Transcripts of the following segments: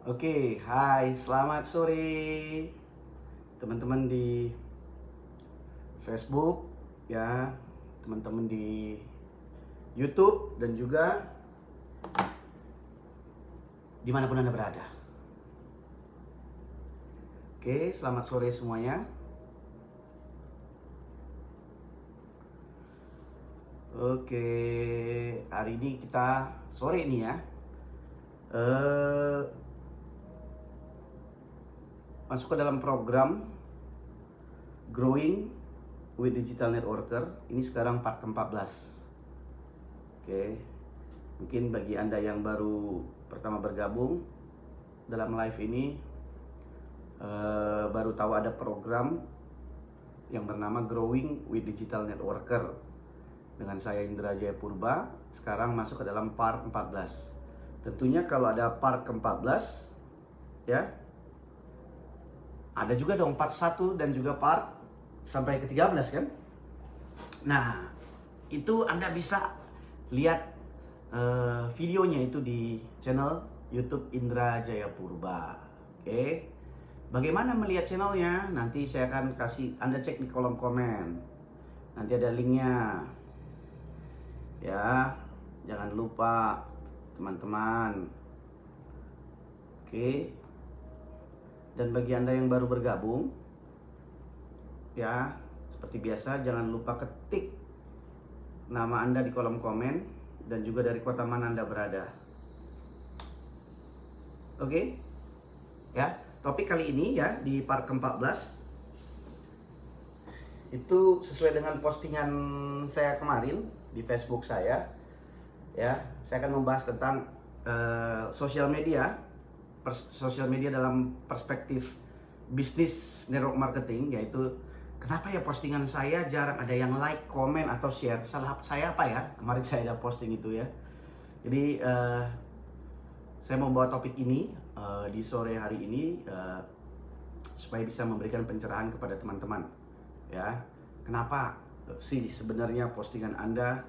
Oke, hai, selamat sore teman-teman di Facebook, ya, teman-teman di YouTube dan juga dimanapun Anda berada. Oke, selamat sore semuanya. Oke, hari ini kita sore ini ya, masuk ke dalam program Growing with Digital Networker. Ini sekarang part ke-14. Oke, mungkin bagi Anda yang baru pertama bergabung dalam live ini, baru tahu ada program yang bernama Growing with Digital Networker dengan saya Indra Jaya Purba. Sekarang masuk ke dalam part 14. Tentunya kalau ada part ke-14 ya, ada juga dong part 1 dan juga part sampai ke-13 kan. Nah, itu Anda bisa lihat videonya itu di channel YouTube Indra Jaya Purba. Oke. Bagaimana melihat channelnya? Nanti saya akan kasih Anda cek di kolom komen. Nanti ada linknya. Ya, jangan lupa teman-teman. Oke. Dan bagi Anda yang baru bergabung, ya, seperti biasa jangan lupa ketik nama Anda di kolom komen dan juga dari kota mana Anda berada. Oke? Ya, topik kali ini ya di part ke-14 itu sesuai dengan postingan saya kemarin di Facebook saya. Ya, saya akan membahas tentang sosial media dalam perspektif bisnis network marketing, yaitu kenapa ya postingan saya jarang ada yang like, komen atau share. Salah saya apa ya? Kemarin saya ada posting itu ya. Jadi saya mau bawa topik ini di sore hari ini supaya bisa memberikan pencerahan kepada teman-teman. Ya, kenapa sih sebenarnya postingan Anda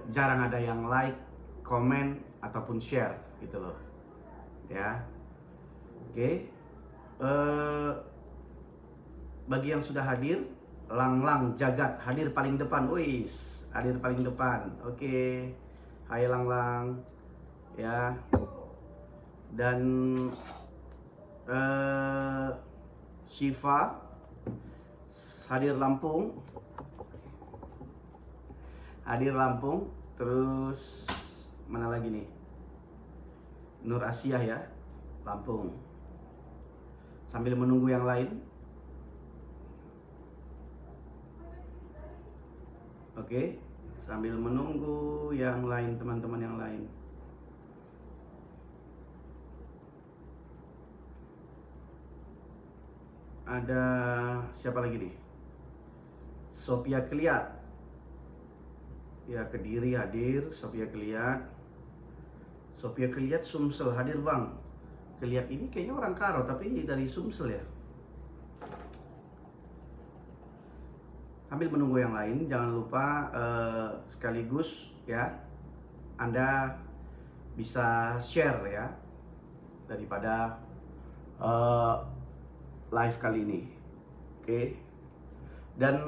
jarang ada yang like, komen ataupun share gitu loh. Ya, oke. Bagi yang sudah hadir, Lang Jagat hadir paling depan, wis, hadir paling depan. Oke, hai Lang, ya. Dan Shiva hadir Lampung, terus mana lagi nih? Nur Asia ya, Lampung. Sambil menunggu yang lain. Oke, sambil menunggu yang lain, teman-teman yang lain. Ada siapa lagi nih? Sophia Kliat. Ya, Kediri hadir, Sophia Kliat. Sumsel hadir Bang. Kliat ini kayaknya orang Karo tapi dari Sumsel ya. Sambil menunggu yang lain, jangan lupa sekaligus ya, Anda bisa share ya daripada live kali ini. Oke. Dan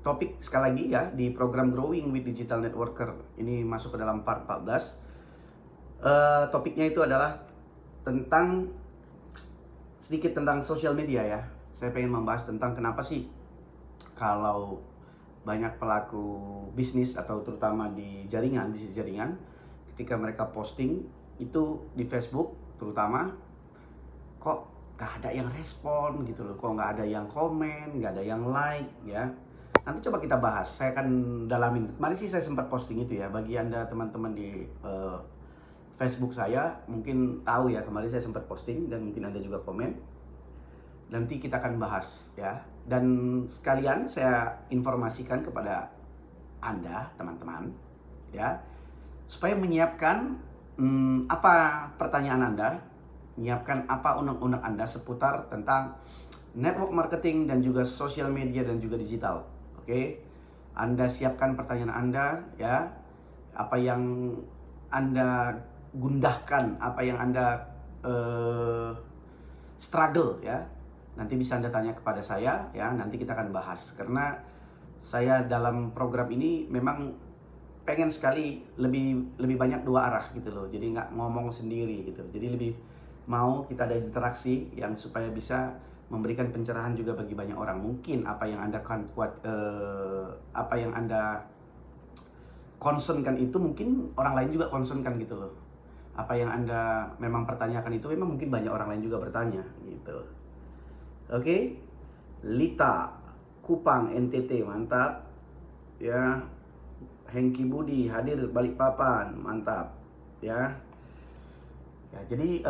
topik sekali lagi ya di program Growing with Digital Networker ini masuk ke dalam part 14. Topiknya itu adalah sedikit tentang sosial media ya. Saya pengen membahas tentang kenapa sih kalau banyak pelaku bisnis atau terutama di bisnis jaringan, ketika mereka posting itu di Facebook terutama, kok gak ada yang respon gitu loh, kok gak ada yang komen, gak ada yang like ya. Nanti coba kita bahas, saya akan dalamin. Kemarin sih saya sempat posting itu ya. Bagi Anda teman-teman di Facebook saya mungkin tahu ya, kemarin saya sempat posting dan mungkin Anda juga komen. Nanti kita akan bahas ya. Dan sekalian saya informasikan kepada Anda teman-teman ya, supaya menyiapkan apa pertanyaan Anda, menyiapkan apa unek-unek Anda seputar tentang network marketing dan juga sosial media dan juga digital. Oke, Anda siapkan pertanyaan Anda ya, apa yang Anda gundahkan, apa yang Anda struggle ya, nanti bisa Anda tanya kepada saya ya, nanti kita akan bahas. Karena saya dalam program ini memang pengen sekali lebih banyak dua arah gitu loh, jadi nggak ngomong sendiri gitu, jadi lebih mau kita ada interaksi yang supaya bisa memberikan pencerahan juga bagi banyak orang. Mungkin apa yang Anda apa yang Anda concernkan itu mungkin orang lain juga concernkan gitu loh. Apa yang Anda memang pertanyakan itu memang mungkin banyak orang lain juga bertanya gitu. Oke. Lita Kupang NTT, mantap ya. Hengki Budi hadir Balikpapan, mantap ya. Ya, jadi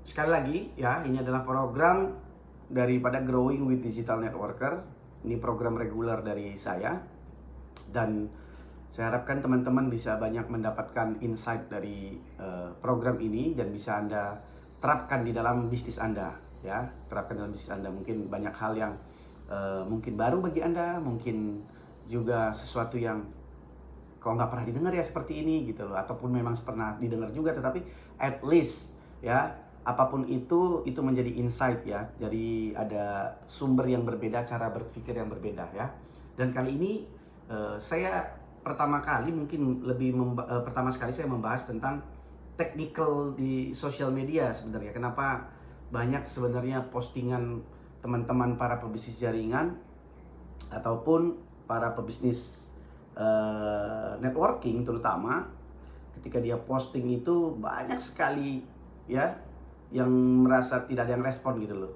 sekali lagi ya, ini adalah program daripada Growing with Digital Networker. Ini program reguler dari saya, dan saya harapkan teman-teman bisa banyak mendapatkan insight dari program ini dan bisa Anda terapkan di dalam bisnis Anda ya. Terapkan dalam bisnis Anda. Mungkin banyak hal yang mungkin baru bagi Anda, mungkin juga sesuatu yang kok nggak pernah didengar ya seperti ini gitu loh, ataupun memang pernah didengar juga, tetapi at least ya, apapun itu menjadi insight ya. Jadi ada sumber yang berbeda, cara berpikir yang berbeda ya. Dan kali ini saya pertama sekali saya membahas tentang technical di sosial media sebenarnya. Kenapa banyak sebenarnya postingan teman-teman para pebisnis jaringan ataupun para pebisnis networking, terutama ketika dia posting itu banyak sekali ya yang merasa tidak ada yang respon gitu loh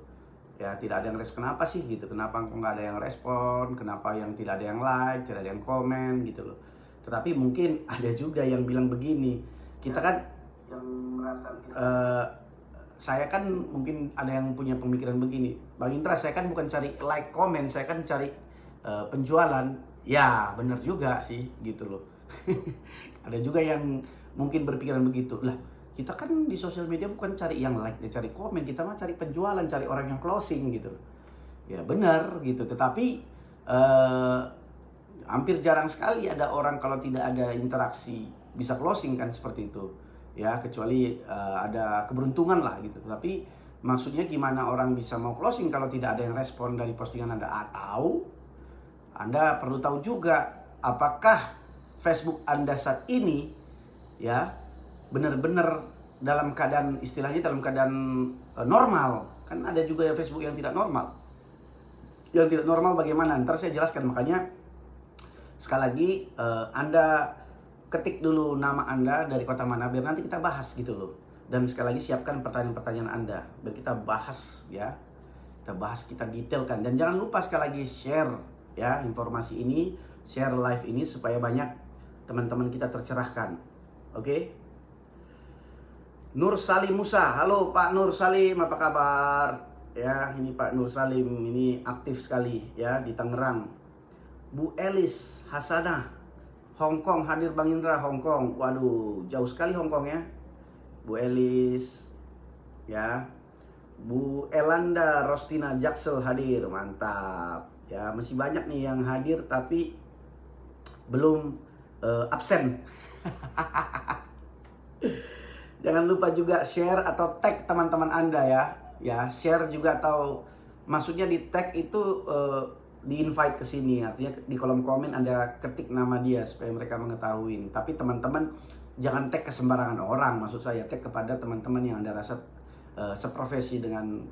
ya. Tidak ada yang respon, kenapa sih gitu, kenapa nggak ada yang respon, kenapa yang tidak ada yang like, tidak ada yang komen gitu loh. Tetapi mungkin ada juga yang bilang begini, kita kan yang merasa saya kan mungkin ada yang punya pemikiran begini, Bang Indra, saya kan bukan cari like, komen, saya kan cari penjualan. Ya benar juga sih gitu loh. Ada juga yang mungkin berpikiran begitu. Lah, kita kan di sosial media bukan cari yang like, cari komen, kita mah cari penjualan, cari orang yang closing gitu. Ya benar gitu, tetapi hampir jarang sekali ada orang kalau tidak ada interaksi bisa closing kan, seperti itu ya, kecuali ada keberuntungan lah gitu. Tapi maksudnya gimana orang bisa mau closing kalau tidak ada yang respon dari postingan Anda? Atau Anda perlu tahu juga apakah Facebook Anda saat ini ya benar-benar dalam keadaan, istilahnya dalam keadaan normal. Kan ada juga ya Facebook yang tidak normal. Yang tidak normal bagaimana? Ntar saya jelaskan. Makanya sekali lagi Anda ketik dulu nama Anda dari kota mana, biar nanti kita bahas gitu loh. Dan sekali lagi siapkan pertanyaan-pertanyaan Anda biar kita bahas ya. Kita bahas, kita detailkan. Dan jangan lupa sekali lagi share ya informasi ini, share live ini supaya banyak teman-teman kita tercerahkan. Oke? Nur Salim Musa, halo Pak Nur Salim, apa kabar? Ya, ini Pak Nur Salim ini aktif sekali ya di Tangerang. Bu Elis Hasanah, Hong Kong, hadir Bang Indra, Hong Kong. Waduh, jauh sekali Hong Kong ya. Bu Elis ya. Bu Elanda Rostina Jaksel hadir, mantap. Ya, masih banyak nih yang hadir tapi belum absen. Jangan lupa juga share atau tag teman-teman Anda ya. Ya, share juga, atau maksudnya di tag itu di invite ke sini. Artinya di kolom komen Anda ketik nama dia supaya mereka mengetahui. Tapi teman-teman jangan tag ke sembarangan orang. Maksud saya tag kepada teman-teman yang Anda rasa seprofesi dengan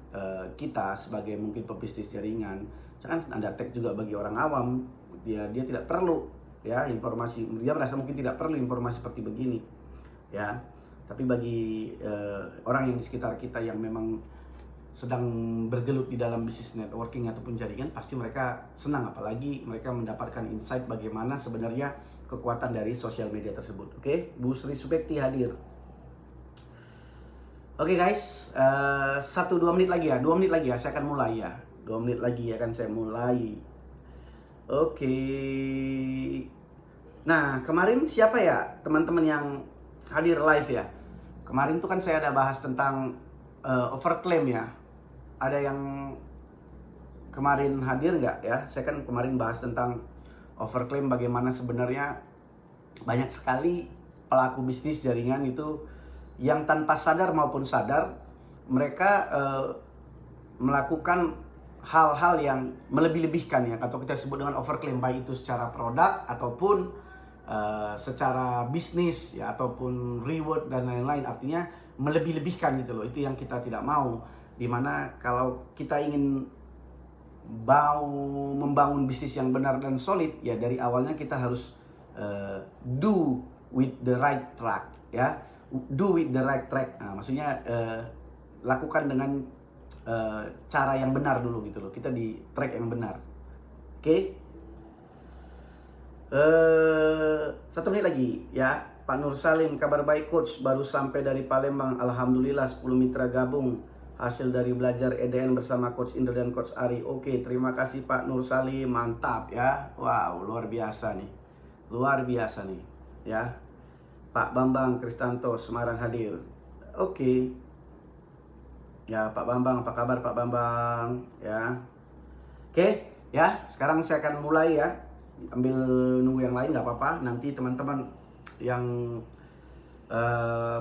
kita sebagai mungkin pebisnis jaringan. Jangan Anda tag juga bagi orang awam. Dia tidak perlu ya informasi. Dia merasa mungkin tidak perlu informasi seperti begini. Ya. Tapi bagi orang yang di sekitar kita yang memang sedang bergelut di dalam bisnis networking ataupun jaringan, pasti mereka senang, apalagi mereka mendapatkan insight bagaimana sebenarnya kekuatan dari sosial media tersebut. Oke, Bu Sri Subekti hadir. Oke guys, 1-2 menit lagi ya, 2 menit lagi ya, saya akan mulai ya. 2 menit lagi akan saya mulai. Oke. Nah, kemarin siapa ya teman-teman yang hadir live ya? Kemarin tuh kan saya ada bahas tentang overclaim ya. Ada yang kemarin hadir nggak ya? Saya kan kemarin bahas tentang overclaim, bagaimana sebenarnya banyak sekali pelaku bisnis jaringan itu yang tanpa sadar maupun sadar mereka melakukan hal-hal yang melebih-lebihkan ya, atau kita sebut dengan overclaim, baik itu secara produk ataupun secara bisnis ya, ataupun reward dan lain-lain. Artinya melebih-lebihkan gitu loh. Itu yang kita tidak mau. Dimana kalau kita ingin membangun bisnis yang benar dan solid ya, dari awalnya kita harus do with the right track ya, do with the right track. Nah, maksudnya lakukan dengan cara yang benar dulu gitu loh. Kita di track yang benar. Oke. 1 menit lagi ya. Pak Nur Salim, kabar baik coach, baru sampai dari Palembang, alhamdulillah 10 mitra gabung hasil dari belajar EDN bersama coach Indra dan coach Ari. Oke, terima kasih Pak Nur Salim, mantap ya. Wow, luar biasa nih. Luar biasa nih ya. Pak Bambang Kristanto Semarang hadir. Oke. Ya, Pak Bambang, apa kabar Pak Bambang ya. Oke ya, sekarang saya akan mulai ya. Ambil nunggu yang lain nggak apa-apa. Nanti teman-teman yang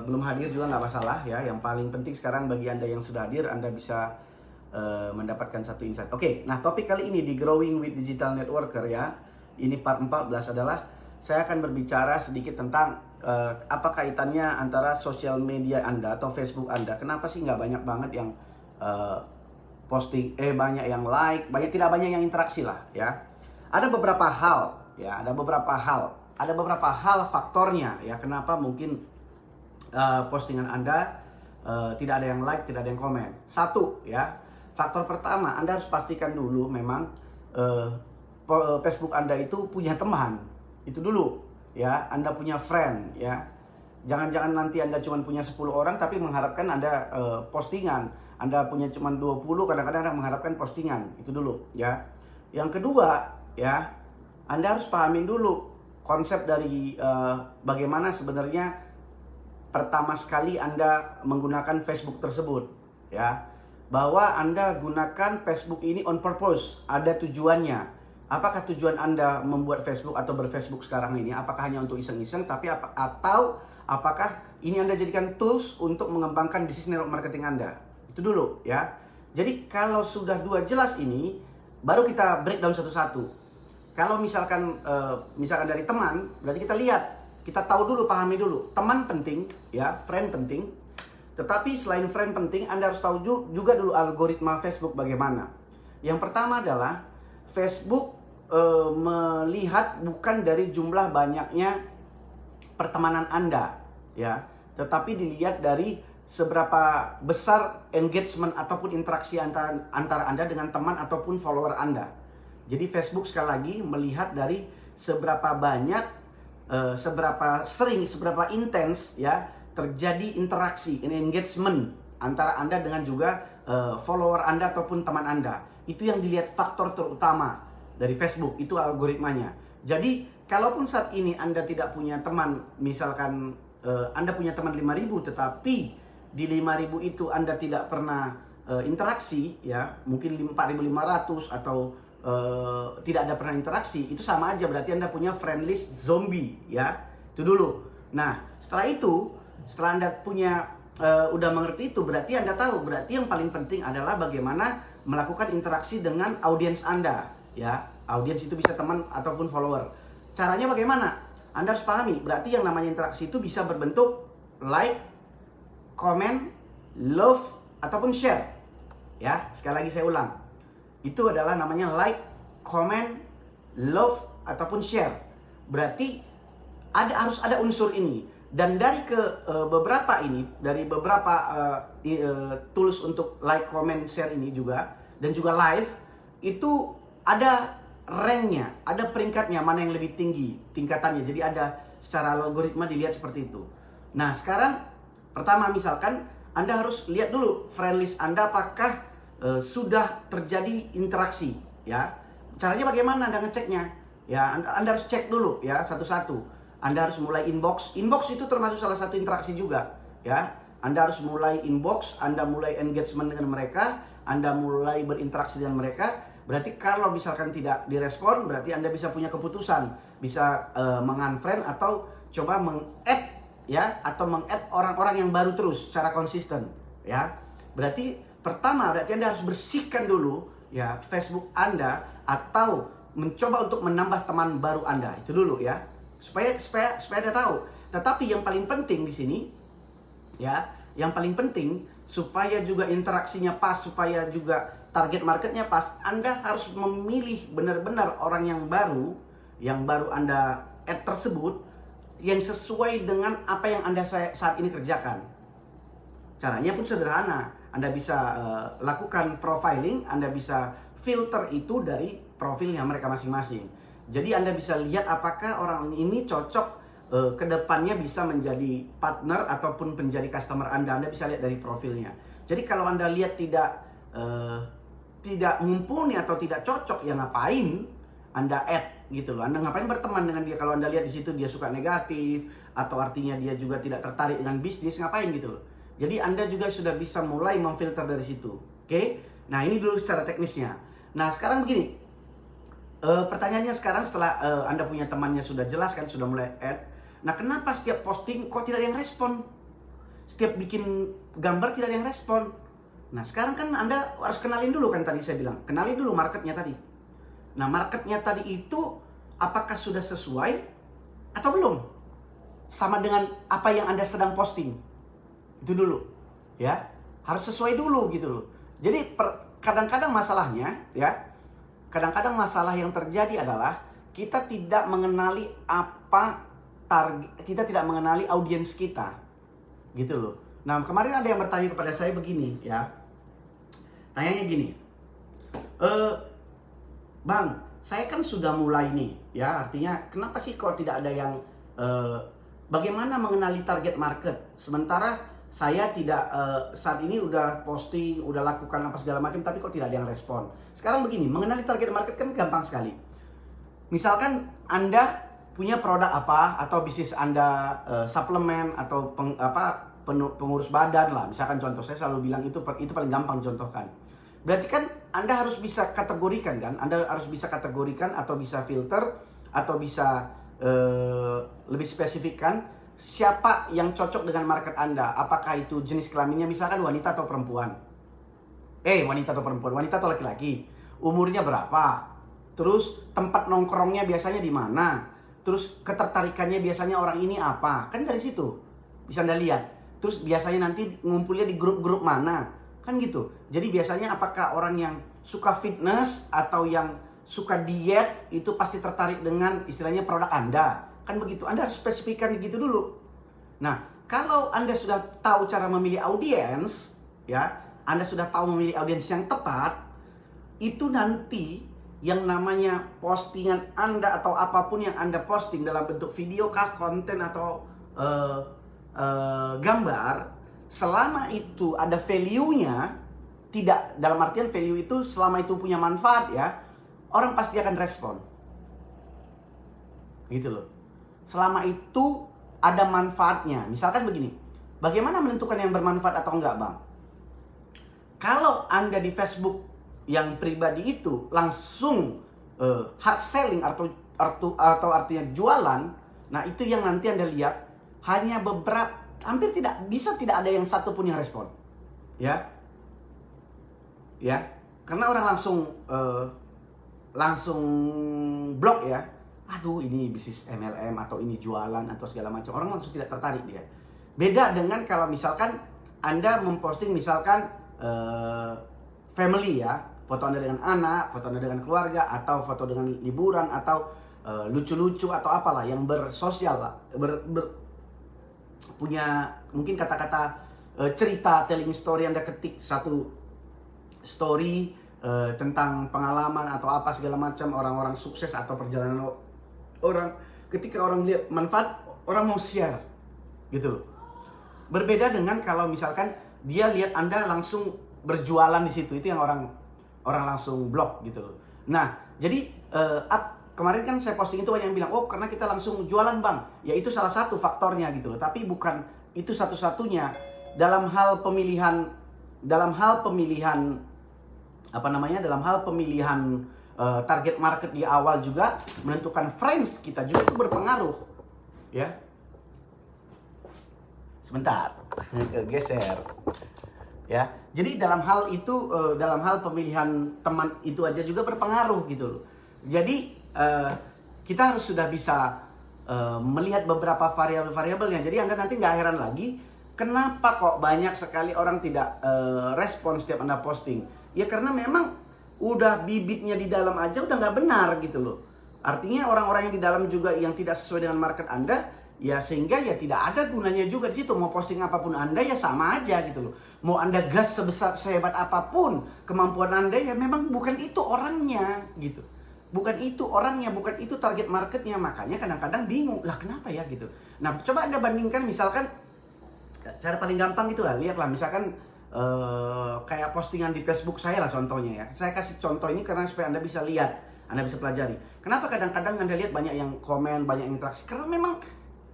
belum hadir juga nggak masalah ya. Yang paling penting sekarang bagi Anda yang sudah hadir, Anda bisa mendapatkan satu insight. Oke, nah topik kali ini di Growing with Digital Networker ya. Ini part 14 adalah saya akan berbicara sedikit tentang apa kaitannya antara sosial media Anda atau Facebook Anda. Kenapa sih nggak banyak banget yang posting, banyak yang like, tidak banyak yang interaksi lah ya. Ada beberapa hal ya, ada beberapa hal faktornya ya, kenapa mungkin postingan Anda tidak ada yang like, tidak ada yang komen. Satu ya, faktor pertama, Anda harus pastikan dulu memang Facebook Anda itu punya teman. Itu dulu ya, Anda punya friend ya. Jangan-jangan nanti Anda cuma punya 10 orang tapi mengharapkan Anda postingan. Anda punya cuma 20, kadang-kadang Anda mengharapkan postingan. Itu dulu ya. Yang kedua ya, Anda harus pahamin dulu konsep dari bagaimana sebenarnya pertama sekali Anda menggunakan Facebook tersebut ya. Bahwa Anda gunakan Facebook ini on purpose, ada tujuannya. Apakah tujuan Anda membuat Facebook atau berFacebook sekarang ini? Apakah hanya untuk iseng-iseng, tapi atau apakah ini Anda jadikan tools untuk mengembangkan bisnis network marketing Anda? Itu dulu ya. Jadi kalau sudah dua jelas ini, baru kita breakdown satu-satu. Kalau misalkan dari teman, berarti kita lihat, kita tahu dulu, pahami dulu. Teman penting ya, friend penting. Tetapi selain friend penting, Anda harus tahu juga dulu algoritma Facebook bagaimana. Yang pertama adalah Facebook melihat bukan dari jumlah banyaknya pertemanan Anda ya, tetapi dilihat dari seberapa besar engagement ataupun interaksi antara Anda dengan teman ataupun follower Anda. Jadi Facebook sekali lagi melihat dari seberapa banyak, seberapa sering, seberapa intens ya terjadi interaksi, engagement antara Anda dengan juga follower Anda ataupun teman Anda. Itu yang dilihat faktor terutama dari Facebook, itu algoritmanya. Jadi kalaupun saat ini Anda tidak punya teman, misalkan Anda punya teman 5.000 tetapi di 5.000 itu Anda tidak pernah interaksi ya, mungkin 4.500 atau tidak ada pernah interaksi, itu sama aja berarti Anda punya friend list zombie ya. Itu dulu. Nah, setelah Anda punya udah mengerti itu, berarti Anda tahu, berarti yang paling penting adalah bagaimana melakukan interaksi dengan audiens Anda ya. Audiens itu bisa teman ataupun follower. Caranya bagaimana? Anda harus pahami, berarti yang namanya interaksi itu bisa berbentuk like, comment, love, ataupun share ya. Sekali lagi saya ulang, itu adalah namanya like, comment, love, ataupun share. Berarti harus ada unsur ini. Dan dari beberapa tools untuk like, comment, share ini juga, dan juga live, itu ada ranknya, ada peringkatnya, mana yang lebih tinggi tingkatannya. Jadi ada secara algoritma dilihat seperti itu. Nah sekarang pertama misalkan Anda harus lihat dulu friend list Anda apakah sudah terjadi interaksi ya. Caranya bagaimana Anda ngeceknya ya? Anda harus cek dulu ya satu-satu. Anda harus mulai inbox itu termasuk salah satu interaksi juga ya. Anda harus mulai inbox, Anda mulai engagement dengan mereka, Anda mulai berinteraksi dengan mereka. Berarti kalau misalkan tidak direspon, berarti Anda bisa punya keputusan, bisa mengunfriend atau coba meng-add ya atau meng-add orang-orang yang baru terus secara konsisten ya. Berarti pertama Anda harus bersihkan dulu ya Facebook Anda atau mencoba untuk menambah teman baru Anda. Itu dulu ya. Supaya Anda tahu. Tetapi yang paling penting di sini ya, yang paling penting supaya juga interaksinya pas, supaya juga target marketnya pas, Anda harus memilih benar-benar orang yang baru Anda add tersebut yang sesuai dengan apa yang Anda saat ini kerjakan. Caranya pun sederhana. Anda bisa lakukan profiling, Anda bisa filter itu dari profilnya mereka masing-masing. Jadi Anda bisa lihat apakah orang ini cocok kedepannya bisa menjadi partner ataupun menjadi customer Anda. Anda bisa lihat dari profilnya. Jadi kalau Anda lihat tidak mumpuni atau tidak cocok, ya ngapain Anda add gitu loh. Anda ngapain berteman dengan dia kalau Anda lihat di situ dia suka negatif atau artinya dia juga tidak tertarik dengan bisnis, ngapain gitu loh. Jadi Anda juga sudah bisa mulai memfilter dari situ. Oke? Nah, ini dulu secara teknisnya. Nah, sekarang begini. Pertanyaannya sekarang setelah Anda punya temannya sudah jelas kan, sudah mulai add. Nah, kenapa setiap posting kok tidak ada yang respon? Setiap bikin gambar tidak ada yang respon. Nah, sekarang kan Anda harus kenalin dulu kan tadi saya bilang. Kenalin dulu marketnya tadi. Nah, marketnya tadi itu apakah sudah sesuai atau belum? Sama dengan apa yang Anda sedang posting. Itu dulu. Ya, harus sesuai dulu gitu loh. Jadi kadang-kadang masalahnya ya, kadang-kadang masalah yang terjadi adalah kita tidak mengenali kita tidak mengenali audiens kita. Gitu loh. Nah, kemarin ada yang bertanya kepada saya begini ya. Tanyanya gini. Bang, saya kan sudah mulai nih ya, artinya kenapa sih kok tidak ada yang bagaimana mengenali target market? Sementara saya tidak saat ini udah posting, udah lakukan apa segala macam, tapi kok tidak ada yang respon. Sekarang begini, mengenali target market kan gampang sekali. Misalkan Anda punya produk apa atau bisnis Anda suplemen atau pengurus badan lah. Misalkan contoh, saya selalu bilang itu paling gampang contohkan. Berarti kan Anda harus bisa kategorikan kan? Anda harus bisa kategorikan atau bisa filter atau bisa lebih spesifikkan siapa yang cocok dengan market Anda. Apakah itu jenis kelaminnya misalkan wanita atau perempuan. Wanita atau perempuan, wanita atau laki-laki. Umurnya berapa? Terus tempat nongkrongnya biasanya di mana? Terus ketertarikannya biasanya orang ini apa? Kan dari situ bisa Anda lihat. Terus biasanya nanti ngumpulnya di grup-grup mana? Kan gitu. Jadi biasanya apakah orang yang suka fitness atau yang suka diet itu pasti tertarik dengan istilahnya produk Anda. Kan begitu. Anda harus spesifikkan gitu dulu. Nah, kalau Anda sudah tahu cara memilih audiens, ya, Anda sudah tahu memilih audiens yang tepat, itu nanti yang namanya postingan Anda atau apapun yang Anda posting dalam bentuk video kah, konten atau gambar, selama itu ada value-nya, tidak dalam artian value itu selama itu punya manfaat ya, orang pasti akan respon. Gitu loh. Selama itu ada manfaatnya. Misalkan begini, bagaimana menentukan yang bermanfaat atau enggak, Bang? Kalau Anda di Facebook yang pribadi itu langsung hard selling atau artinya jualan, nah itu yang nanti Anda lihat hanya beberapa, hampir tidak ada yang satu pun yang respon. Ya. Karena orang langsung blok ya. Aduh, ini bisnis MLM atau ini jualan atau segala macam. Orang langsung tidak tertarik dia. Beda dengan kalau misalkan Anda memposting misalkan family ya, foto Anda dengan anak, foto Anda dengan keluarga, atau foto dengan liburan, atau lucu-lucu atau apalah yang bersosial lah, punya mungkin kata-kata cerita, telling story. Anda ketik satu story tentang pengalaman atau apa segala macam orang-orang sukses atau perjalanan orang, ketika orang lihat manfaat, orang mau share gitu loh. Berbeda dengan kalau misalkan dia lihat Anda langsung berjualan di situ, itu yang orang langsung blok gitu loh. Nah, jadi kemarin kan saya posting itu banyak yang bilang, oh karena kita langsung jualan, Bang. Ya itu salah satu faktornya gitu loh. Tapi bukan itu satu-satunya. Dalam hal pemilihan target market di awal juga, menentukan friends kita juga itu berpengaruh. Ya. Sebentar, geser. Ya, jadi dalam hal itu, dalam hal pemilihan teman itu aja juga berpengaruh gitu loh. Jadi kita harus sudah bisa melihat beberapa variabel-variabelnya. Jadi Anda nanti nggak heran lagi kenapa kok banyak sekali orang tidak respon setiap Anda posting. Ya karena memang udah bibitnya di dalam aja udah nggak benar gitu loh. Artinya orang-orang yang di dalam juga yang tidak sesuai dengan market Anda, ya sehingga ya tidak ada gunanya juga di situ. Mau posting apapun Anda ya sama aja gitu loh. Mau Anda gas sehebat apapun kemampuan Anda, ya memang bukan itu orangnya gitu. Bukan itu orangnya, bukan itu target marketnya. Makanya kadang-kadang bingung, lah kenapa ya gitu. Nah coba Anda bandingkan misalkan, cara paling gampang itu lah, lihatlah misalkan kayak postingan di Facebook saya lah contohnya ya. Saya kasih contoh ini karena supaya Anda bisa lihat, Anda bisa pelajari. Kenapa kadang-kadang Anda lihat banyak yang komen, banyak yang interaksi? Karena memang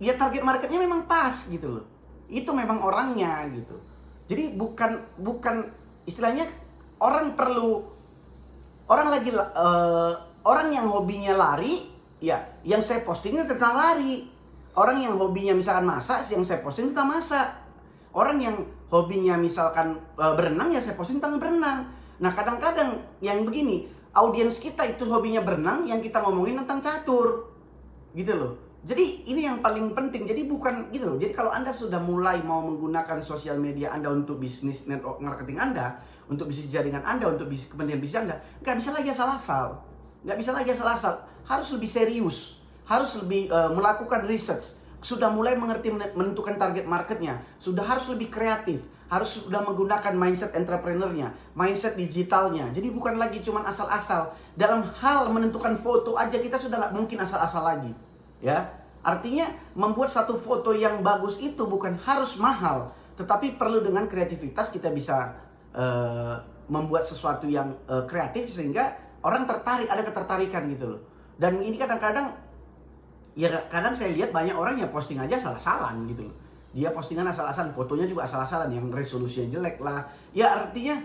ya target marketnya memang pas gitu loh. Itu memang orangnya gitu. Jadi bukan istilahnya orang lagi orang yang hobinya lari, ya yang saya postingnya tentang lari. Orang yang hobinya misalkan masak, yang saya posting tentang masak. Orang yang hobinya misalkan berenang, ya saya posting tentang berenang. Nah kadang-kadang yang begini, audiens kita itu hobinya berenang, yang kita ngomongin tentang catur gitu loh. Jadi ini yang paling penting. Jadi bukan gitu loh. Jadi kalau Anda sudah mulai mau menggunakan sosial media Anda untuk bisnis network marketing Anda, untuk bisnis jaringan Anda, untuk kepentingan bisnis Anda, nggak bisa lagi asal-asal. Nggak bisa lagi asal-asal. Harus lebih serius. Harus lebih melakukan research. Sudah mulai mengerti menentukan target marketnya. Sudah harus lebih kreatif. Harus sudah menggunakan mindset entrepreneurnya, mindset digitalnya. Jadi bukan lagi cuma asal-asal. Dalam hal menentukan foto aja kita sudah nggak mungkin asal-asal lagi. Ya, artinya membuat satu foto yang bagus itu bukan harus mahal, tetapi perlu dengan kreativitas kita bisa membuat sesuatu yang kreatif sehingga orang tertarik, ada ketertarikan gitu loh. Dan ini kadang-kadang ya kadang saya lihat banyak orang yang posting aja salah-salan gitu loh. Dia postingan asal-asalan, fotonya juga asal-asalan, yang resolusinya jelek lah. Ya artinya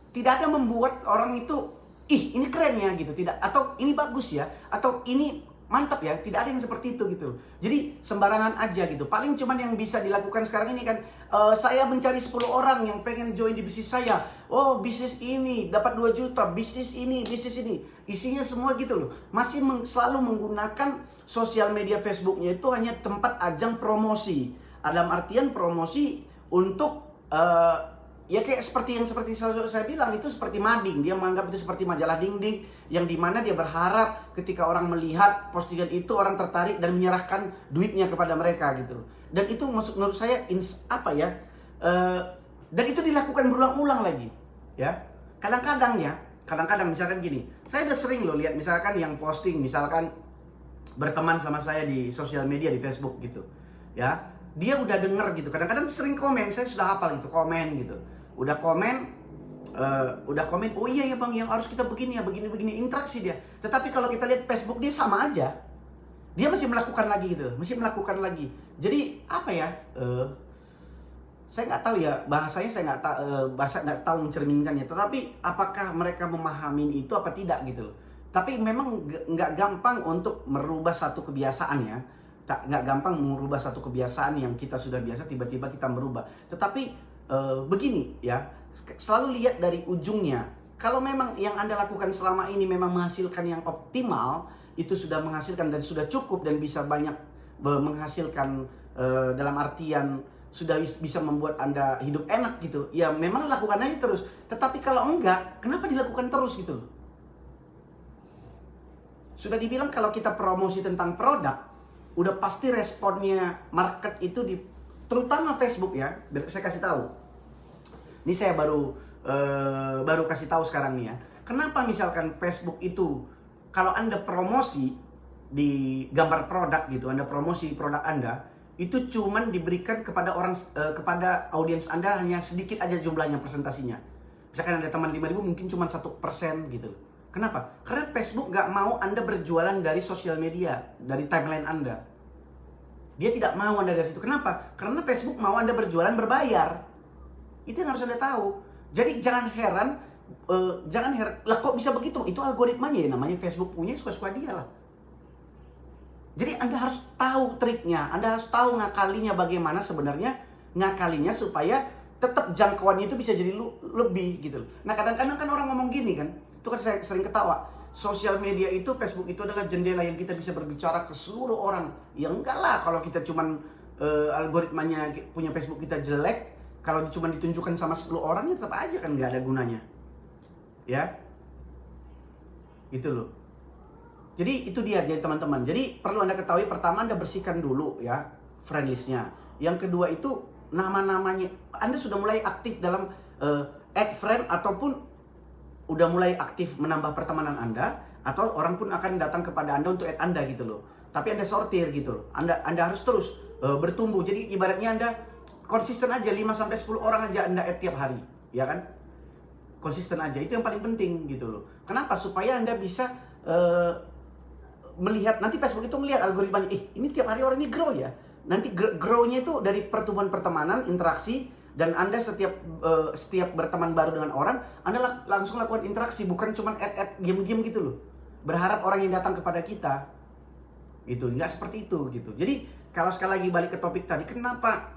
tidak ada membuat orang itu ih ini keren ya gitu, tidak, atau ini bagus ya, atau ini mantap ya, tidak ada yang seperti itu gitu. Jadi sembarangan aja gitu. Paling cuman yang bisa dilakukan sekarang ini kan, saya mencari 10 orang yang pengen join di bisnis saya. Oh bisnis ini dapat 2 juta, bisnis ini. Isinya semua gitu loh. Masih selalu menggunakan sosial media Facebooknya itu hanya tempat ajang promosi. Dalam artian promosi untuk ya kayak seperti saya bilang, itu seperti mading. Dia menganggap itu seperti majalah dinding, yang dimana dia berharap ketika orang melihat postingan itu orang tertarik dan menyerahkan duitnya kepada mereka gitu. Dan itu menurut saya dan itu dilakukan berulang-ulang lagi ya. Kadang-kadang misalkan gini, saya udah sering loh lihat misalkan yang posting misalkan berteman sama saya di sosial media di Facebook gitu ya. Dia udah denger gitu, kadang-kadang sering komen, saya sudah hafal itu komen gitu. Udah komen, oh iya ya bang, yang harus kita begini ya, begini, interaksi dia. Tetapi kalau kita lihat Facebook dia sama aja, dia masih melakukan lagi gitu, Jadi apa ya? Saya nggak tahu ya bahasanya, saya nggak tahu mencerminkannya. Tetapi apakah mereka memahami itu apa tidak gitu loh. Tapi memang nggak gampang untuk merubah satu kebiasaan ya. Nggak gampang merubah satu kebiasaan yang kita sudah biasa tiba-tiba kita merubah. Tetapi begini ya, selalu lihat dari ujungnya. Kalau memang yang Anda lakukan selama ini memang menghasilkan yang optimal, itu sudah menghasilkan dan sudah cukup dan bisa banyak menghasilkan dalam artian sudah bisa membuat Anda hidup enak gitu, ya memang lakukan aja terus. Tetapi kalau enggak, kenapa dilakukan terus gitu loh? Sudah dibilang kalau kita promosi tentang produk, udah pasti responnya market itu terutama Facebook ya. Saya kasih tahu. Ini saya baru kasih tahu sekarang nih ya. Kenapa misalkan Facebook itu kalau Anda promosi di gambar produk gitu, Anda promosi produk Anda, itu cuman diberikan kepada kepada audiens Anda hanya sedikit aja jumlahnya, presentasinya. Misalkan ada teman 5.000 mungkin cuma 1% gitu. Kenapa? Karena Facebook nggak mau Anda berjualan dari sosial media, dari timeline Anda. Dia tidak mau Anda dari situ. Kenapa? Karena Facebook mau Anda berjualan berbayar. Itu yang harus Anda tahu. Jadi jangan heran, lah kok bisa begitu? Itu algoritmanya ya, namanya Facebook punya, suka-suka dia lah. Jadi Anda harus tahu triknya, Anda harus tahu ngakalinya bagaimana sebenarnya ngakalinya supaya tetap jangkauannya itu bisa jadi lebih gitu. Nah kadang-kadang kan orang ngomong gini kan, itu kan saya sering ketawa. Sosial media itu, Facebook itu adalah jendela yang kita bisa berbicara ke seluruh orang. Ya enggak lah, kalau kita cuman algoritmanya punya Facebook kita jelek, kalau cuma ditunjukkan sama 10 orang ya tetap aja kan nggak ada gunanya. Ya, gitu loh. Jadi itu dia jadi teman-teman. Jadi perlu Anda ketahui, pertama Anda bersihkan dulu ya friend list-nya. Yang kedua itu nama-namanya. Anda sudah mulai aktif dalam add friend ataupun udah mulai aktif menambah pertemanan Anda, atau orang pun akan datang kepada Anda untuk add Anda gitu loh. Tapi Anda sortir gitu loh. Anda harus terus bertumbuh. Jadi ibaratnya Anda konsisten aja 5-10 orang aja Anda add tiap hari, ya kan? Konsisten aja, itu yang paling penting gitu loh. Kenapa? Supaya Anda bisa melihat, nanti Facebook itu melihat algoritmanya, ini tiap hari orang ini grow ya. Nanti grow-nya itu dari pertumbuhan pertemanan, interaksi, dan Anda setiap berteman baru dengan orang, Anda langsung lakukan interaksi, bukan cuma add game-game gitu loh. Berharap orang yang datang kepada kita, gitu, nggak seperti itu gitu. Jadi kalau sekali lagi balik ke topik tadi, kenapa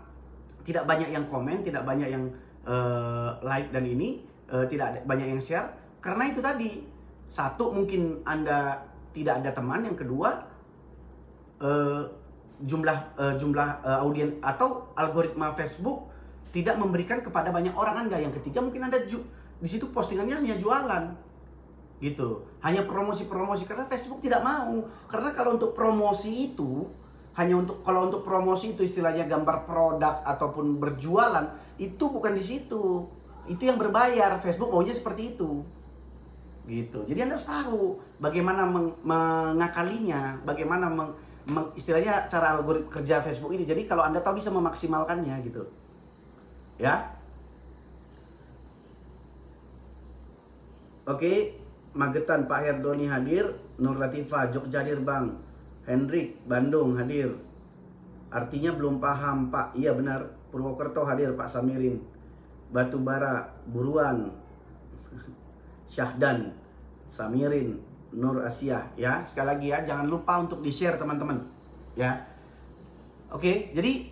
tidak banyak yang komen, tidak banyak yang like dan ini, tidak banyak yang share? Karena itu tadi, satu mungkin Anda tidak ada teman, yang kedua jumlah audiens atau algoritma Facebook tidak memberikan kepada banyak orang Anda. Yang ketiga mungkin Anda di situ postingannya hanya jualan gitu, hanya promosi karena Facebook tidak mau. Karena kalau untuk promosi itu kalau untuk promosi itu istilahnya gambar produk ataupun berjualan, itu bukan di situ, itu yang berbayar. Facebook maunya seperti itu gitu. Jadi Anda harus tahu bagaimana mengakalinya, bagaimana istilahnya cara algoritma kerja Facebook ini. Jadi kalau Anda tahu bisa memaksimalkannya gitu. Ya. Oke, Magetan Pak Herdoni hadir, Nur Latifah Jogja hadir Bang, Hendrik Bandung hadir. Artinya belum paham Pak. Iya benar. Purwokerto hadir Pak Samirin. Batubara buruan. Syahdan, Samirin, Nur Asia, ya. Sekali lagi ya, jangan lupa untuk di-share teman-teman, ya. Oke, jadi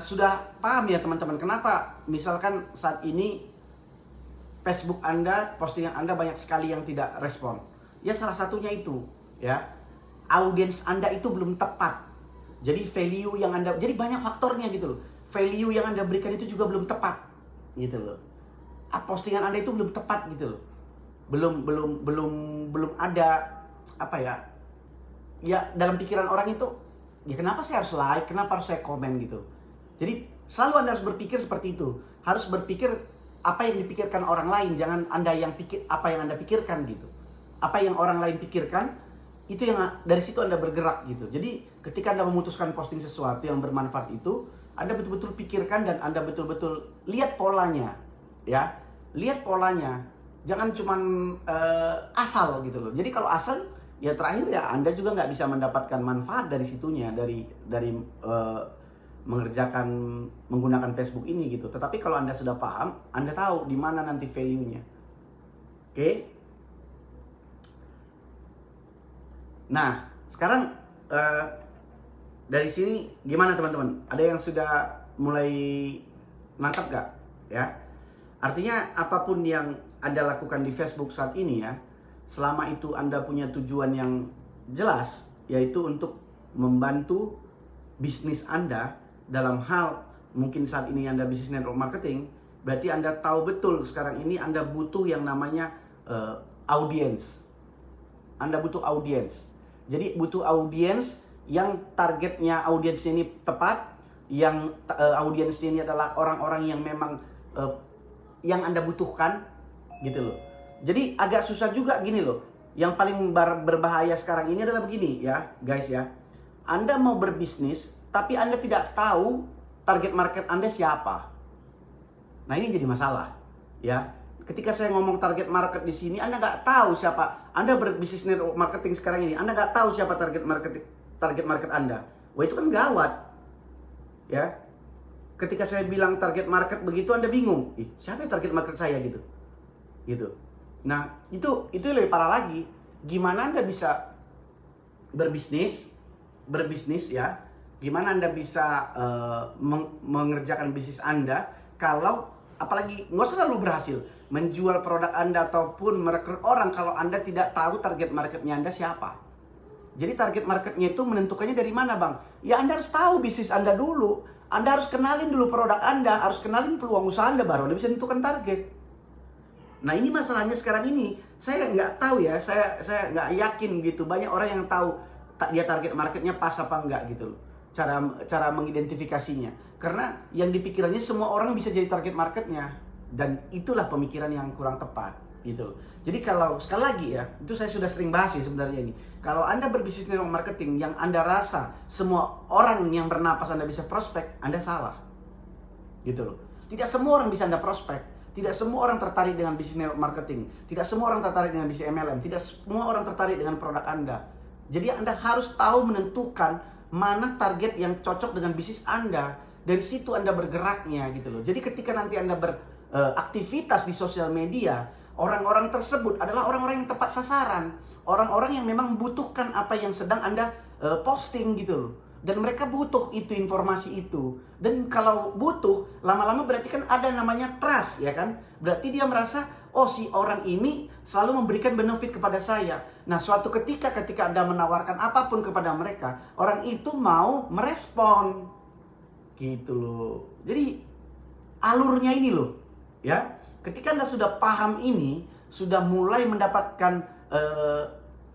sudah paham ya teman-teman, kenapa misalkan saat ini Facebook Anda, postingan Anda banyak sekali yang tidak respon. Ya salah satunya itu, ya. Audiens Anda itu belum tepat. Jadi value yang Anda, jadi banyak faktornya gitu loh. Value yang Anda berikan itu juga belum tepat, gitu loh. Postingan Anda itu belum tepat gitu loh. Belum ada apa ya dalam pikiran orang itu, ya kenapa saya harus like, kenapa harus saya komen gitu. Jadi selalu Anda harus berpikir seperti itu, harus berpikir apa yang dipikirkan orang lain, jangan Anda yang pikir apa yang Anda pikirkan gitu. Apa yang orang lain pikirkan itu yang dari situ Anda bergerak gitu. Jadi ketika Anda memutuskan posting sesuatu yang bermanfaat itu, Anda betul-betul pikirkan dan Anda betul-betul lihat polanya, ya, lihat polanya. Jangan cuman asal gitu loh. Jadi kalau asal, ya terakhir ya Anda juga nggak bisa mendapatkan manfaat dari situnya, dari menggunakan Facebook ini gitu. Tetapi kalau Anda sudah paham, Anda tahu di mana nanti value-nya. Oke? Nah, sekarang dari sini gimana teman-teman? Ada yang sudah mulai nangkap nggak? Ya, artinya apapun yang Anda lakukan di Facebook saat ini ya, selama itu Anda punya tujuan yang jelas, yaitu untuk membantu bisnis Anda dalam hal mungkin saat ini Anda bisnis network marketing, berarti Anda tahu betul sekarang ini Anda butuh yang namanya audience. Anda butuh audience. Jadi butuh audience yang targetnya audiensnya ini tepat, yang audiensnya ini adalah orang-orang yang memang yang Anda butuhkan. Gitu loh. Jadi agak susah juga gini loh. Yang paling berbahaya sekarang ini adalah begini ya, guys ya. Anda mau berbisnis tapi Anda tidak tahu target market Anda siapa. Nah, ini jadi masalah, ya. Ketika saya ngomong target market di sini, Anda nggak tahu siapa. Anda berbisnis network marketing sekarang ini, Anda nggak tahu siapa target market Anda. Wah, itu kan gawat. Ya. Ketika saya bilang target market begitu, Anda bingung. Siapa target market saya gitu? Gitu. Nah, itu lebih parah lagi. Gimana Anda bisa berbisnis ya, Gimana Anda bisa mengerjakan bisnis Anda kalau, apalagi nggak usah lalu berhasil menjual produk Anda ataupun merekrut orang kalau Anda tidak tahu target marketnya Anda siapa. Jadi target marketnya itu menentukannya dari mana, Bang? Ya Anda harus tahu bisnis Anda dulu. Anda harus kenalin dulu produk Anda, harus kenalin peluang usaha Anda, baru Anda bisa tentukan target. Nah ini masalahnya sekarang ini, saya nggak tahu ya, saya nggak yakin gitu. Banyak orang yang tahu dia target marketnya pas apa enggak gitu loh. Cara mengidentifikasinya. Karena yang dipikirannya semua orang bisa jadi target marketnya. Dan itulah pemikiran yang kurang tepat gitu loh. Jadi kalau sekali lagi ya, itu saya sudah sering bahas ya sebenarnya ini. Kalau Anda berbisnis network marketing yang Anda rasa semua orang yang bernapas Anda bisa prospek, Anda salah. Gitu loh. Tidak semua orang bisa Anda prospek. Tidak semua orang tertarik dengan bisnis network marketing. Tidak semua orang tertarik dengan bisnis MLM. Tidak semua orang tertarik dengan produk Anda. Jadi Anda harus tahu menentukan mana target yang cocok dengan bisnis Anda. Dari situ Anda bergeraknya gitu loh. Jadi ketika nanti Anda beraktivitas di sosial media, orang-orang tersebut adalah orang-orang yang tepat sasaran. Orang-orang yang memang membutuhkan apa yang sedang Anda posting gitu loh. Dan mereka butuh itu, informasi itu. Dan kalau butuh, lama-lama berarti kan ada namanya trust, ya kan? Berarti dia merasa, oh si orang ini selalu memberikan benefit kepada saya. Nah suatu ketika Anda menawarkan apapun kepada mereka, orang itu mau merespon. Gitu loh. Jadi alurnya ini loh, ya. Ketika Anda sudah paham ini, sudah mulai mendapatkan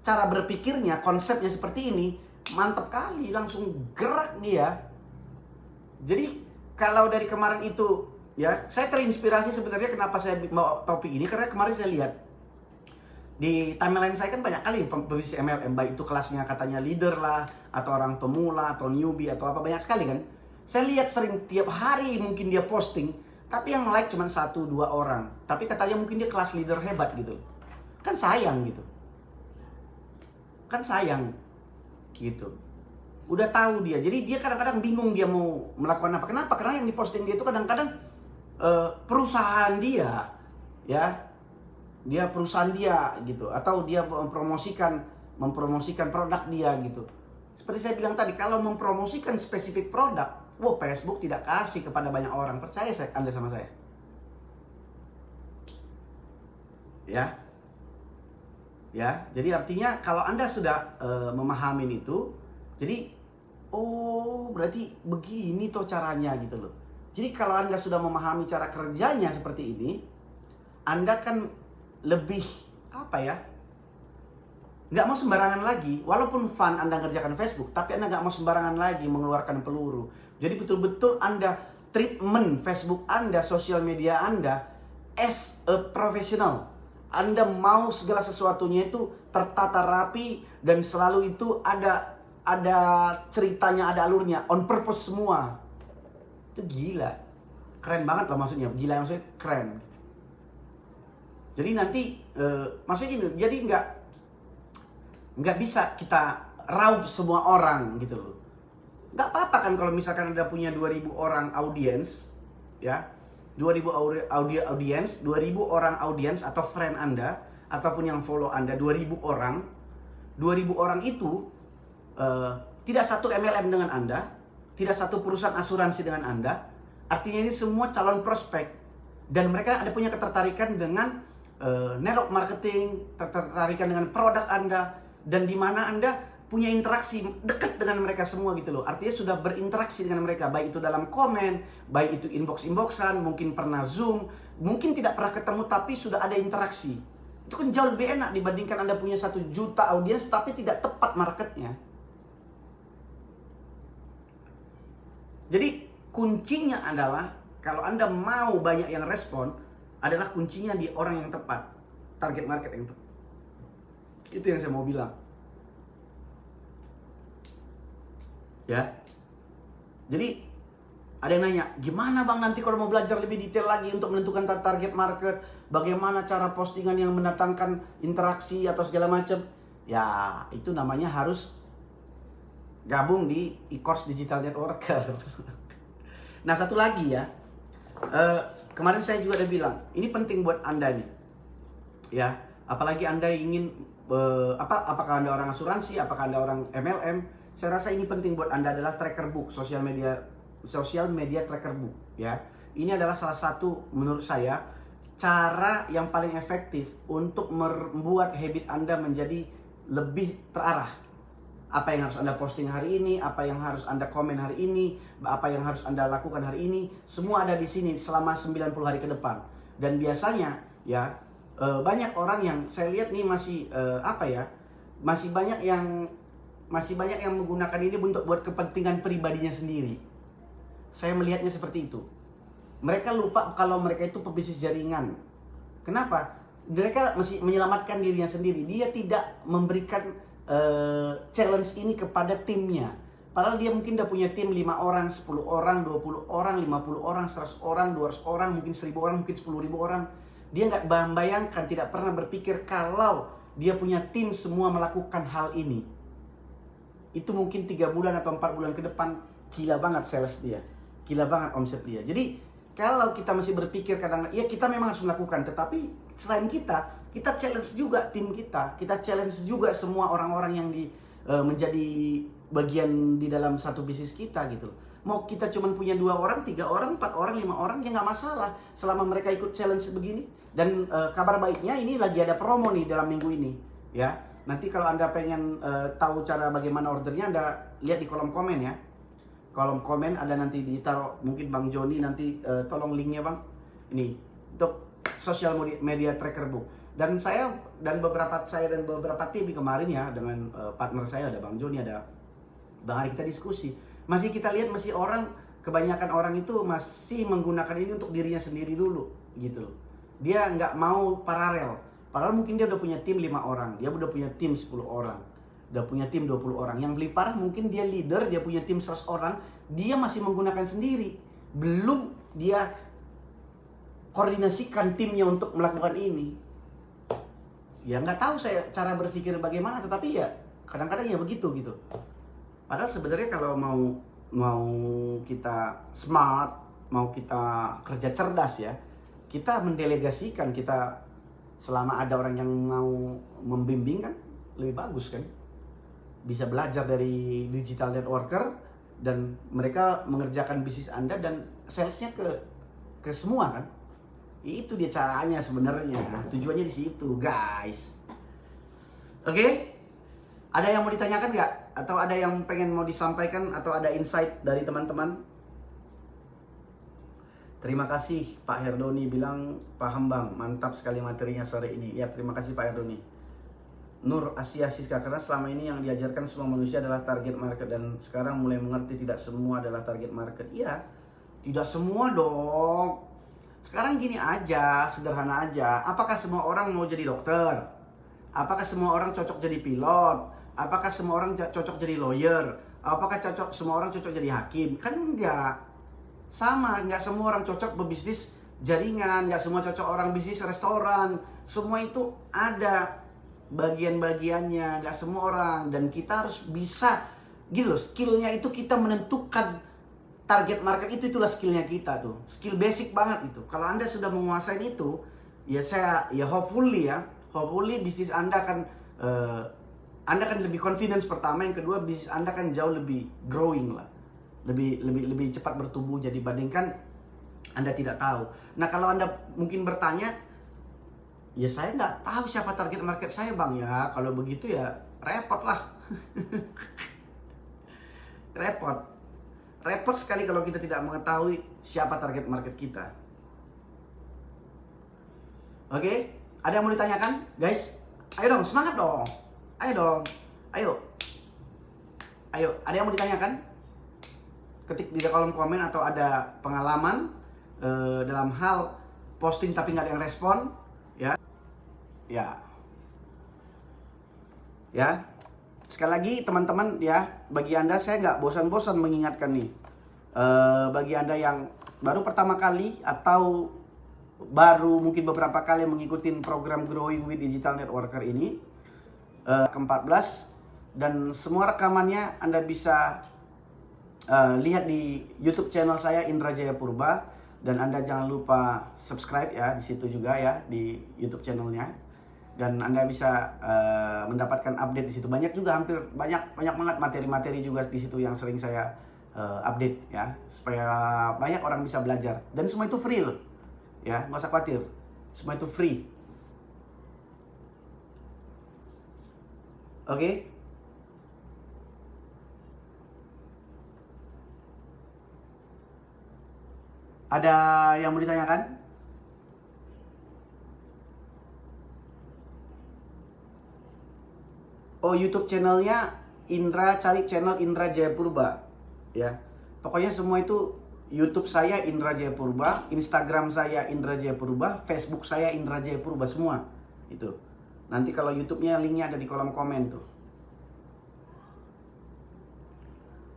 cara berpikirnya, konsepnya seperti ini, mantap kali, langsung gerak dia. Jadi kalau dari kemarin itu, ya, saya terinspirasi sebenarnya kenapa saya mau topik ini, karena kemarin saya lihat di timeline saya kan banyak kali pebisnis MLM, baik itu kelasnya katanya leader lah, atau orang pemula, atau newbie, atau apa, banyak sekali kan. Saya lihat sering tiap hari mungkin dia posting, tapi yang like cuma 1-2 orang. Tapi katanya mungkin dia kelas leader hebat gitu. Kan sayang gitu. Kan sayang gitu. Udah tahu dia. Jadi dia kadang-kadang bingung dia mau melakukan apa. Kenapa? Karena yang diposting dia itu kadang-kadang perusahaan dia, ya. Dia perusahaan dia gitu, atau dia mempromosikan produk dia gitu. Seperti saya bilang tadi, kalau mempromosikan spesifik produk, Facebook tidak kasih kepada banyak orang. Percaya Anda sama saya. Ya, jadi artinya kalau Anda sudah memahami itu, jadi berarti begini tuh caranya gitu loh. Jadi kalau Anda sudah memahami cara kerjanya seperti ini, Anda kan lebih nggak mau sembarangan lagi. Walaupun fun Anda ngerjakan Facebook, tapi Anda nggak mau sembarangan lagi mengeluarkan peluru. Jadi betul-betul Anda treatment Facebook Anda, sosial media Anda as a professional. Anda mau segala sesuatunya itu tertata rapi dan selalu itu ada ceritanya, ada alurnya, on purpose semua. Itu gila. Keren banget lah maksudnya. Gila maksudnya keren. Jadi nanti maksudnya gini, jadi nggak bisa kita raup semua orang gitu loh. Nggak apa-apa kan kalau misalkan Anda punya 2000 orang audiens, ya. 2000 audiens, 2000 orang audiens atau friend Anda ataupun yang follow Anda 2000 orang. 2000 orang itu tidak satu MLM dengan Anda, tidak satu perusahaan asuransi dengan Anda. Artinya ini semua calon prospek dan mereka ada punya ketertarikan dengan network marketing, ketertarikan dengan produk Anda, dan di mana Anda punya interaksi dekat dengan mereka semua gitu loh. Artinya sudah berinteraksi dengan mereka, baik itu dalam komen, baik itu inbox-inboxan, mungkin pernah Zoom, mungkin tidak pernah ketemu tapi sudah ada interaksi. Itu kan jauh lebih enak dibandingkan Anda punya 1 juta audiens tapi tidak tepat marketnya. Jadi kuncinya adalah kalau Anda mau banyak yang respon, adalah kuncinya di orang yang tepat, target market yang tepat. Itu yang saya mau bilang. Ya. Jadi ada yang nanya, gimana Bang nanti kalau mau belajar lebih detail lagi untuk menentukan target market, bagaimana cara postingan yang mendatangkan interaksi atau segala macam? Ya, itu namanya harus gabung di e-course Digital Networker. Nah, satu lagi ya. Kemarin saya juga udah bilang, ini penting buat Anda nih. Ya, apalagi Anda ingin apakah Anda orang asuransi, apakah Anda orang MLM, saya rasa ini penting buat Anda adalah tracker book, sosial media tracker book ya. Ini adalah salah satu menurut saya cara yang paling efektif untuk membuat habit Anda menjadi lebih terarah. Apa yang harus Anda posting hari ini, apa yang harus Anda komen hari ini, apa yang harus Anda lakukan hari ini, semua ada di sini selama 90 hari ke depan. Dan biasanya ya banyak orang yang saya lihat nih masih masih banyak yang menggunakan ini untuk buat kepentingan pribadinya sendiri. Saya melihatnya seperti itu. Mereka lupa kalau mereka itu pebisnis jaringan. Kenapa? Mereka masih menyelamatkan dirinya sendiri. Dia tidak memberikan challenge ini kepada timnya. Padahal dia mungkin udah punya tim 5 orang, 10 orang, 20 orang, 50 orang, 100 orang, 200 orang, mungkin 1000 orang, mungkin 10.000 orang. Dia nggak membayangkan, tidak pernah berpikir kalau dia punya tim semua melakukan hal ini. Itu mungkin 3 bulan atau 4 bulan ke depan gila banget sales dia. Gila banget omset dia. Jadi kalau kita masih berpikir kadang, ya kita memang harus melakukan. Tetapi selain kita challenge juga tim kita. Kita challenge juga semua orang-orang yang menjadi bagian di dalam satu bisnis kita gitu. Mau kita cuma punya 2 orang, 3 orang, 4 orang, 5 orang, ya nggak masalah. Selama mereka ikut challenge begini. Dan kabar baiknya ini lagi ada promo nih dalam minggu ini. Ya, nanti kalau Anda pengen tahu cara bagaimana ordernya, Anda lihat di kolom komen ya. Kolom komen ada nanti ditaruh, mungkin Bang Joni nanti tolong linknya Bang. Ini untuk social media tracker book. Dan beberapa tim kemarin ya dengan partner saya, ada Bang Joni, ada Bang Ari, kita diskusi. Masih kita lihat kebanyakan orang itu masih menggunakan ini untuk dirinya sendiri dulu gitu loh. Dia nggak mau paralel. Padahal mungkin dia udah punya tim 5 orang, dia udah punya tim 10 orang, udah punya tim 20 orang. Yang lebih parah mungkin dia leader, dia punya tim 100 orang, dia masih menggunakan sendiri. Belum dia koordinasikan timnya untuk melakukan ini. Ya nggak tahu saya cara berpikir bagaimana, tetapi ya kadang-kadang ya begitu gitu. Padahal sebenarnya kalau mau kita smart, mau kita kerja cerdas ya, kita mendelegasikan, kita selama ada orang yang mau membimbing kan lebih bagus kan. Bisa belajar dari digital networker dan mereka mengerjakan bisnis Anda dan salesnya ke semua kan. Itu dia caranya sebenarnya. Tujuannya di situ, guys. Oke? Ada yang mau ditanyakan nggak? Atau ada yang pengen mau disampaikan atau ada insight dari teman-teman? Terima kasih Pak Herdoni bilang paham Bang, mantap sekali materinya sore ini. Ya, terima kasih Pak Herdoni. Nur Asia Siska, karena selama ini yang diajarkan semua manusia adalah target market dan sekarang mulai mengerti tidak semua adalah target market. Iya, tidak semua dong. Sekarang gini aja, sederhana aja. Apakah semua orang mau jadi dokter? Apakah semua orang cocok jadi pilot? Apakah semua orang cocok jadi lawyer? Apakah semua orang cocok jadi hakim? Kan enggak. Sama, enggak semua orang cocok berbisnis jaringan, enggak semua cocok orang bisnis restoran. Semua itu ada bagian-bagiannya, enggak semua orang. Dan kita harus bisa, gitu loh, skillnya itu kita menentukan target market itulah skillnya kita tuh, skill basic banget itu. Kalau Anda sudah menguasai itu, ya hopefully bisnis Anda akan lebih confidence pertama, yang kedua bisnis Anda kan jauh lebih growing lah, lebih cepat bertumbuhnya dibandingkan Anda tidak tahu. Nah kalau Anda mungkin bertanya, ya saya nggak tahu siapa target market saya Bang ya. Kalau begitu ya repot lah, repot sekali kalau kita tidak mengetahui siapa target market kita. Oke, ada yang mau ditanyakan, guys? Ayo dong, semangat dong. Ayo dong, ayo. Ada yang mau ditanyakan? Ketik di kolom komen atau ada pengalaman dalam hal posting tapi nggak ada yang respon, ya. Sekali lagi teman-teman ya, bagi Anda saya nggak bosan-bosan mengingatkan nih. Bagi Anda yang baru pertama kali atau baru mungkin beberapa kali mengikuti program Growing with Digital Networker ini, ke-14, dan semua rekamannya Anda bisa lihat di YouTube channel saya Indra Jaya Purba, dan Anda jangan lupa subscribe ya di situ juga ya di YouTube channelnya. dan Anda bisa mendapatkan update di situ. Banyak juga, banyak banget materi-materi juga di situ yang sering saya update ya, supaya banyak orang bisa belajar, dan semua itu free loh ya, nggak usah khawatir, semua itu free. Oke. Ada yang mau ditanyakan? Oh, YouTube channelnya Indra, cari channel Indra Jayapurba ya. Pokoknya semua itu YouTube saya Indra Jayapurba, Instagram saya Indra Jayapurba, Facebook saya Indra Jayapurba, semua itu. Nanti kalau YouTube-nya linknya ada di kolom komen tuh.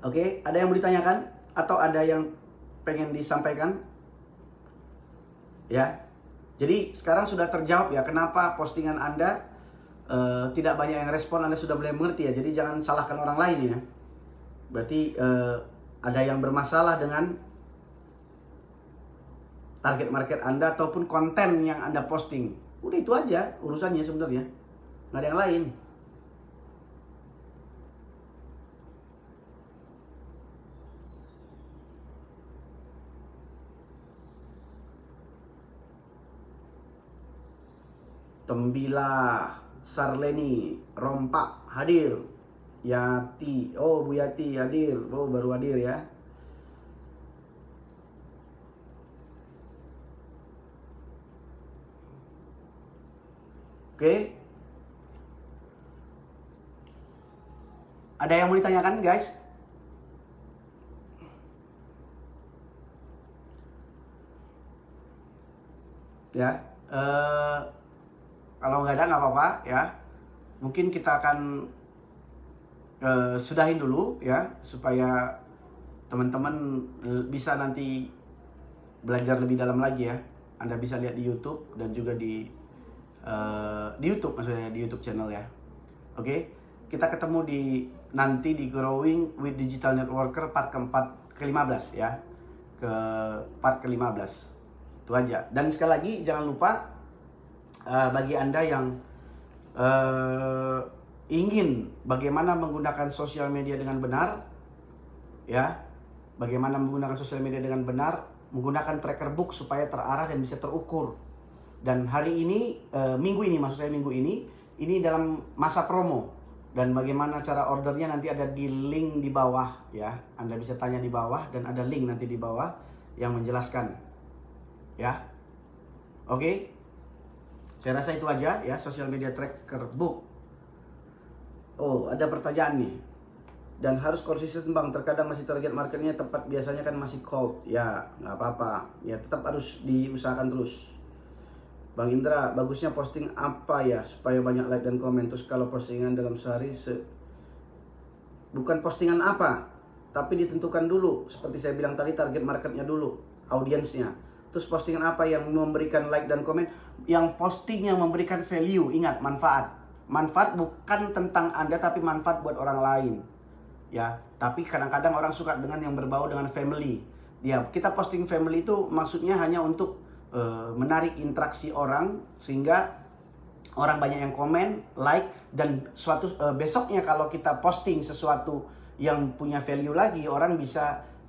Oke, ada yang mau ditanyakan atau ada yang pengen disampaikan? Ya. Jadi sekarang sudah terjawab ya kenapa postingan Anda tidak banyak yang respon. Anda sudah mulai mengerti ya. Jadi jangan salahkan orang lain ya. Berarti ada yang bermasalah dengan target market Anda ataupun konten yang Anda posting. Udah itu aja urusannya sebenarnya. Nggak ada yang lain. Tembila, Sarleni, Rompak hadir. Yati, oh Bu Yati hadir, oh baru hadir ya. Oke. Ada yang mau ditanyakan guys? Ya, kalau nggak ada nggak apa-apa ya. Mungkin kita akan sudahin dulu ya, supaya teman-teman bisa nanti belajar lebih dalam lagi ya. Anda bisa lihat di YouTube dan juga di YouTube, maksudnya di YouTube channel ya. Oke, kita ketemu nanti di Growing with Digital Networker part ke-15 ya, part ke-15 itu aja. Dan sekali lagi jangan lupa bagi Anda yang ingin bagaimana menggunakan sosial media dengan benar ya, bagaimana menggunakan sosial media dengan benar, menggunakan tracker book supaya terarah dan bisa terukur. Dan hari ini, minggu ini dalam masa promo, dan bagaimana cara ordernya nanti ada di link di bawah ya. Anda bisa tanya di bawah dan ada link nanti di bawah yang menjelaskan ya. Oke. Saya rasa itu aja ya, social media tracker book. Oh, ada pertanyaan nih. Dan harus konsisten bang, terkadang masih target marketnya tepat, biasanya kan masih cold. Ya, nggak apa-apa. Ya, tetap harus diusahakan terus. Bang Indra, bagusnya posting apa ya supaya banyak like dan komen? Terus kalau postingan dalam sehari bukan postingan apa, tapi ditentukan dulu. Seperti saya bilang tadi, target marketnya dulu, audiensnya. Terus postingan apa yang memberikan like dan komen? Yang posting yang memberikan value. Ingat, manfaat. Manfaat bukan tentang Anda, tapi manfaat buat orang lain. Ya, tapi kadang-kadang orang suka dengan yang berbau dengan family. Ya, kita posting family itu maksudnya hanya untuk menarik interaksi orang, sehingga orang banyak yang komen, like, dan besoknya kalau kita posting sesuatu yang punya value lagi, orang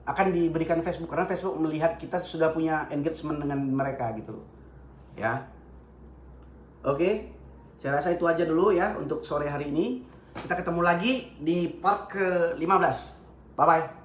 akan diberikan Facebook, karena Facebook melihat kita sudah punya engagement dengan mereka gitu ya. Oke, saya rasa itu aja dulu ya untuk sore hari ini. Kita ketemu lagi di part ke-15. Bye bye.